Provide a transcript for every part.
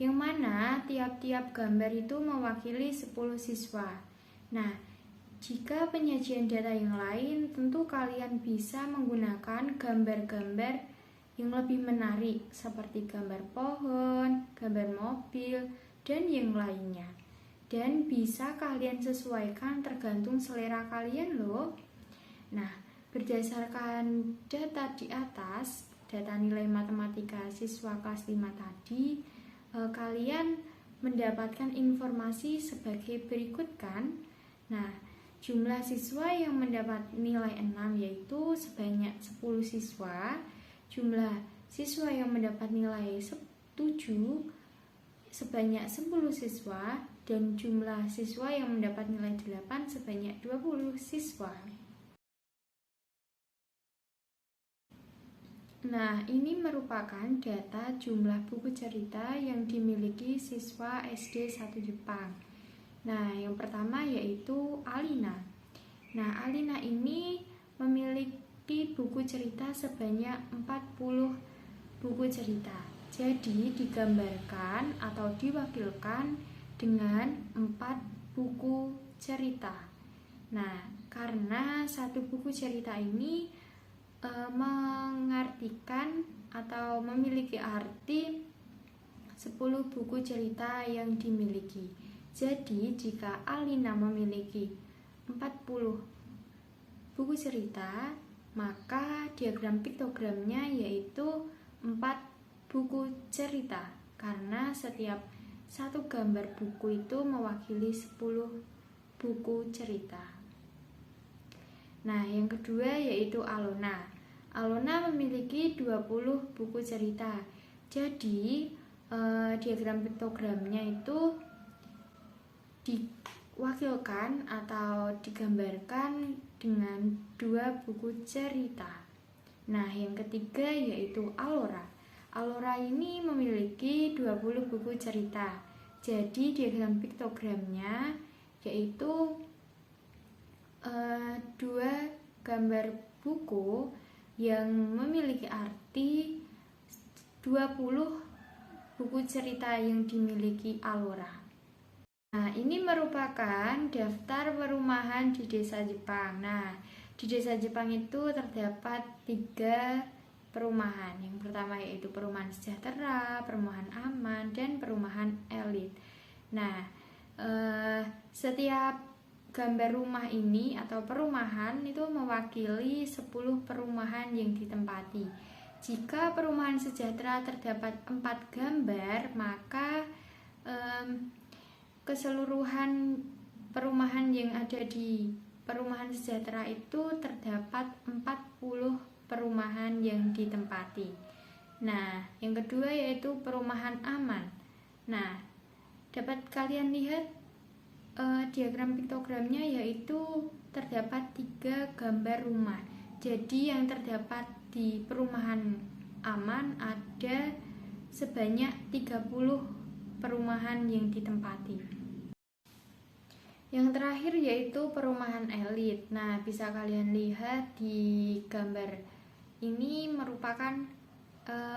yang mana tiap-tiap gambar itu mewakili 10 siswa. Nah, jika penyajian data yang lain, tentu kalian bisa menggunakan gambar-gambar yang lebih menarik seperti gambar pohon, gambar mobil, dan yang lainnya. Dan bisa kalian sesuaikan tergantung selera kalian loh. Nah, berdasarkan data di atas, data nilai matematika siswa kelas 5 tadi, kalian mendapatkan informasi sebagai berikut kan. Nah, jumlah siswa yang mendapat nilai 6 yaitu sebanyak 10 siswa. Jumlah siswa yang mendapat nilai 7 sebanyak 10 siswa, dan jumlah siswa yang mendapat nilai 8 sebanyak 20 siswa. Nah, ini merupakan data jumlah buku cerita yang dimiliki siswa SD 1 Jepang. Nah, yang pertama yaitu Alina. Nah, Alina ini memiliki buku cerita sebanyak 40 buku cerita. Jadi digambarkan atau diwakilkan dengan 4 buku cerita. Nah, karena satu buku cerita ini mengartikan atau memiliki arti 10 buku cerita yang dimiliki. Jadi jika Alina memiliki 40 buku cerita, maka diagram piktogramnya yaitu 4 buku cerita, karena setiap satu gambar buku itu mewakili 10 buku cerita. Nah, yang kedua yaitu Alona. Alona memiliki 20 buku cerita. Jadi diagram piktogramnya itu diwakilkan atau digambarkan dengan 2 buku cerita. Nah, yang ketiga yaitu Alora. Alora ini memiliki 20 buku cerita. Jadi diagram piktogramnya yaitu 2 gambar buku yang memiliki arti 20 buku cerita yang dimiliki Alora. Nah, ini merupakan daftar perumahan di desa Jepang. Nah, di desa Jepang itu terdapat 3 perumahan. Yang pertama yaitu perumahan sejahtera, perumahan aman, dan perumahan elit. Nah, setiap gambar rumah ini atau perumahan itu mewakili 10 perumahan yang ditempati. Jika perumahan sejahtera terdapat 4 gambar, maka keseluruhan perumahan yang ada di perumahan sejahtera itu terdapat 40 perumahan yang ditempati. Nah, yang kedua yaitu perumahan aman. Nah, dapat kalian lihat diagram piktogramnya yaitu terdapat 3 gambar rumah. Jadi yang terdapat di perumahan aman ada sebanyak 30 perumahan yang ditempati. Yang terakhir yaitu perumahan elit. Nah, bisa kalian lihat di gambar ini merupakan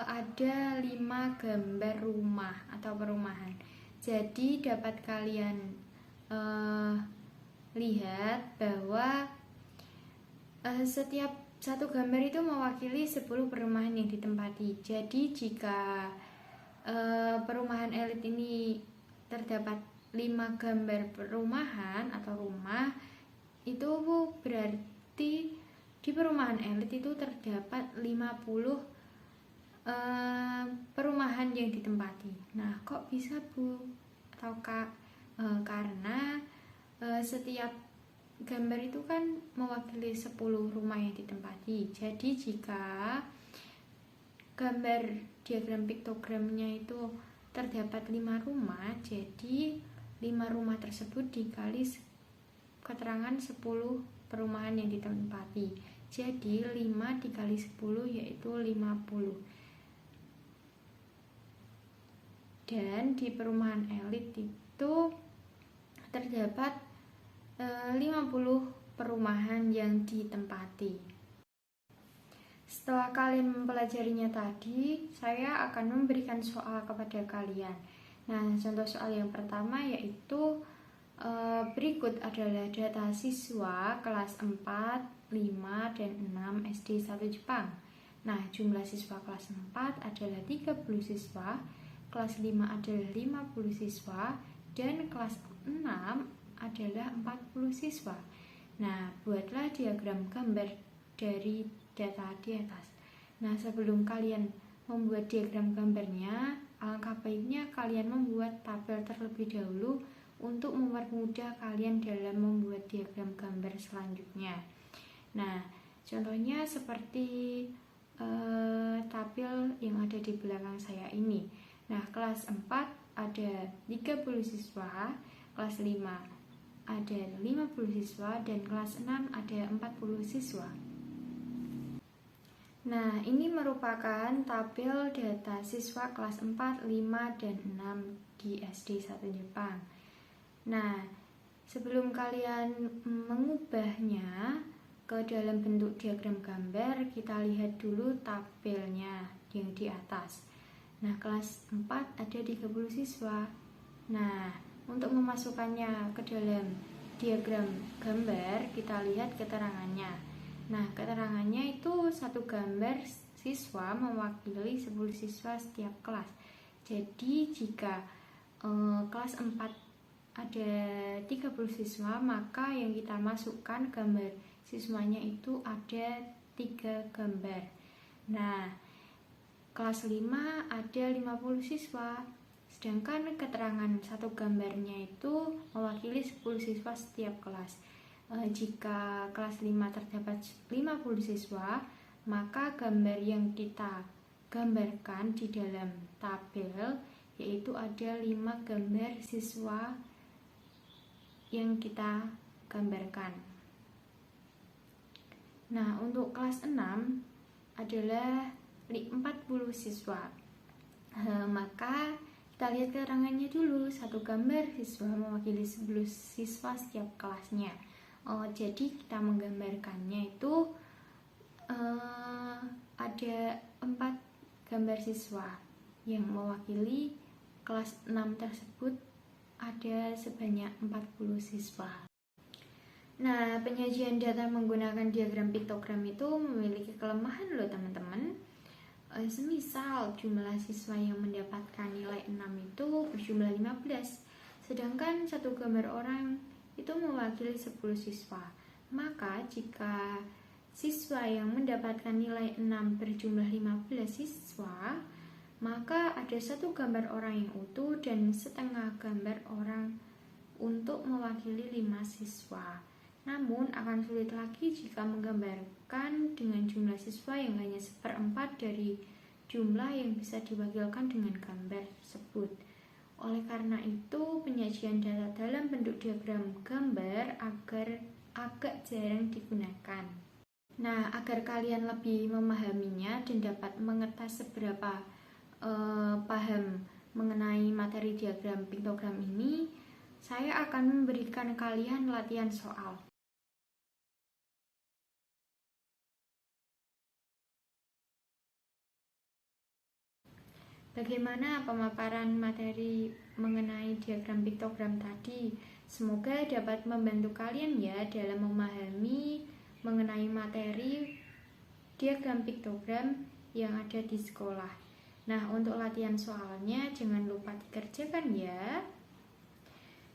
ada 5 gambar rumah atau perumahan. Jadi dapat kalian lihat bahwa setiap satu gambar itu mewakili 10 perumahan yang ditempati. Jadi jika perumahan elit ini terdapat 5 gambar perumahan atau rumah, itu berarti di perumahan elit itu terdapat 50 perumahan yang ditempati. Nah, kok bisa Bu atau Kak? Karena setiap gambar itu kan mewakili 10 rumah yang ditempati. Jadi jika gambar diagram piktogramnya itu terdapat 5 rumah, jadi 5 rumah tersebut dikali keterangan 10 perumahan yang ditempati. Jadi 5 dikali 10 yaitu 50. Dan di perumahan elit itu terdapat 50 perumahan yang ditempati. Setelah kalian mempelajarinya tadi, saya akan memberikan soal kepada kalian. Nah, contoh soal yang pertama yaitu berikut adalah data siswa kelas 4, 5, dan 6 SD 1 Jepang. Nah, jumlah siswa kelas 4 adalah 30 siswa, kelas 5 adalah 50 siswa, dan kelas 6 adalah 40 siswa. Nah, buatlah diagram gambar dari data di atas. Nah, sebelum kalian membuat diagram gambarnya, alangkah baiknya kalian membuat tabel terlebih dahulu untuk mempermudah kalian dalam membuat diagram gambar selanjutnya. Nah, contohnya seperti tabel yang ada di belakang saya ini. Nah, kelas 4 ada 30 siswa, kelas 5 ada 50 siswa, dan kelas 6 ada 40 siswa. Nah, ini merupakan tabel data siswa kelas 4, 5, dan 6 di SD 1 Jepang. Nah, sebelum kalian mengubahnya ke dalam bentuk diagram gambar, kita lihat dulu tabelnya yang di atas. Nah, kelas 4 ada 30 siswa. Nah, untuk memasukkannya ke dalam diagram gambar, kita lihat keterangannya. Nah, keterangannya itu satu gambar siswa mewakili 10 siswa setiap kelas. Jadi, jika kelas 4 ada 30 siswa, maka yang kita masukkan gambar siswanya itu ada 3 gambar. Nah, kelas 5 ada 50 siswa, sedangkan keterangan satu gambarnya itu mewakili 10 siswa setiap kelas. Jika kelas 5 terdapat 50 siswa, maka gambar yang kita gambarkan di dalam tabel yaitu ada 5 gambar siswa yang kita gambarkan. Nah, untuk kelas 6 adalah 40 siswa. Maka kita lihat keterangannya dulu. Satu gambar siswa mewakili 10 siswa setiap kelasnya. Jadi kita menggambarkannya itu ada 4 gambar siswa yang mewakili kelas 6 tersebut ada sebanyak 40 siswa. Nah, penyajian data menggunakan diagram piktogram itu memiliki kelemahan loh teman-teman. Semisal jumlah siswa yang mendapatkan nilai 6 itu berjumlah 15, sedangkan satu gambar orang itu mewakili 10 siswa. Maka jika siswa yang mendapatkan nilai 6 berjumlah 15 siswa, maka ada satu gambar orang yang utuh dan setengah gambar orang untuk mewakili 5 siswa. Namun akan sulit lagi jika menggambarkan dengan jumlah siswa yang hanya 1/4 dari jumlah yang bisa diwakilkan dengan gambar tersebut. Oleh karena itu, penyajian data dalam bentuk diagram gambar agak jarang digunakan. Nah, agar kalian lebih memahaminya dan dapat mengetes seberapa paham mengenai materi diagram piktogram ini, saya akan memberikan kalian latihan soal. Bagaimana pemaparan materi mengenai diagram piktogram tadi? Semoga dapat membantu kalian ya dalam memahami mengenai materi diagram piktogram yang ada di sekolah. Nah, untuk latihan soalnya jangan lupa dikerjakan ya.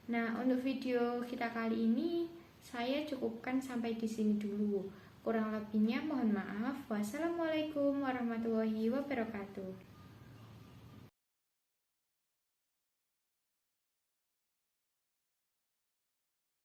Nah, untuk video kita kali ini saya cukupkan sampai di sini dulu. Kurang lebihnya mohon maaf. Wassalamualaikum warahmatullahi wabarakatuh.